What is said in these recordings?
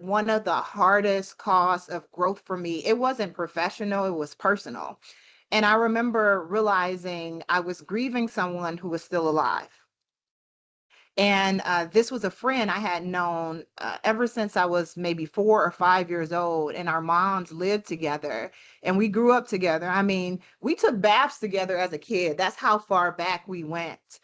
one of the hardest costs of growth for me. It wasn't professional, it was personal. And I remember realizing I was grieving someone who was still alive. And this was a friend I had known ever since I was maybe 4 or 5 years old. And our moms lived together and we grew up together. I mean, we took baths together as a kid. That's how far back we went.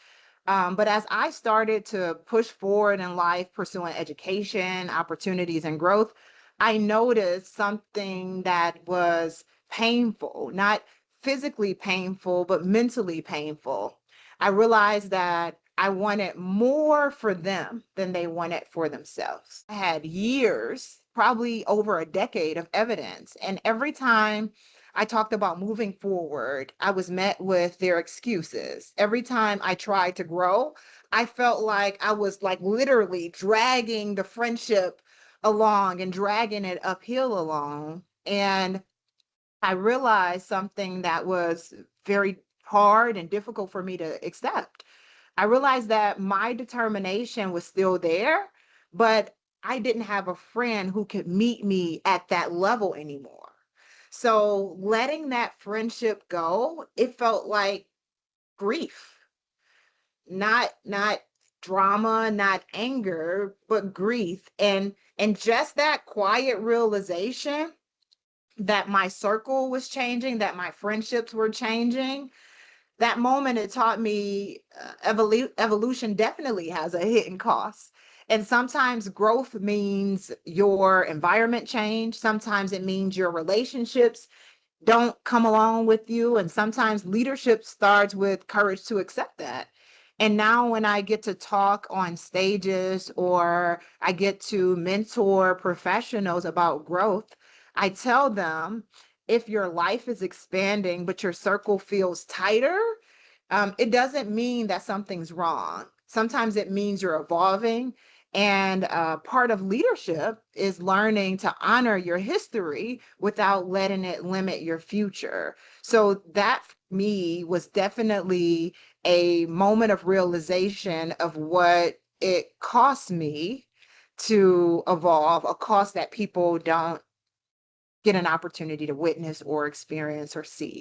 But as I started to push forward in life, pursuing education, opportunities, and growth, I noticed something that was painful, not physically painful, but mentally painful. I realized that I wanted more for them than they wanted for themselves. I had years, probably over a decade of evidence. And every time I talked about moving forward, I was met with their excuses. Every time I tried to grow, I felt like I was like literally dragging the friendship along and dragging it uphill along. And I realized something that was very hard and difficult for me to accept. I realized that my determination was still there, but I didn't have a friend who could meet me at that level anymore. So letting that friendship go, it felt like grief, not drama, not anger, but grief. And just that quiet realization that my circle was changing, that my friendships were changing, that moment it taught me evolution definitely has a hidden cost. And sometimes growth means your environment change. Sometimes it means your relationships don't come along with you. And sometimes leadership starts with courage to accept that. And now, when I get to talk on stages or I get to mentor professionals about growth, I tell them if your life is expanding, but your circle feels tighter, it doesn't mean that something's wrong. Sometimes it means you're evolving. And part of leadership is learning to honor your history without letting it limit your future. So that for me was definitely a moment of realization of what it cost me to evolve, a cost that people don't get an opportunity to witness or experience or see.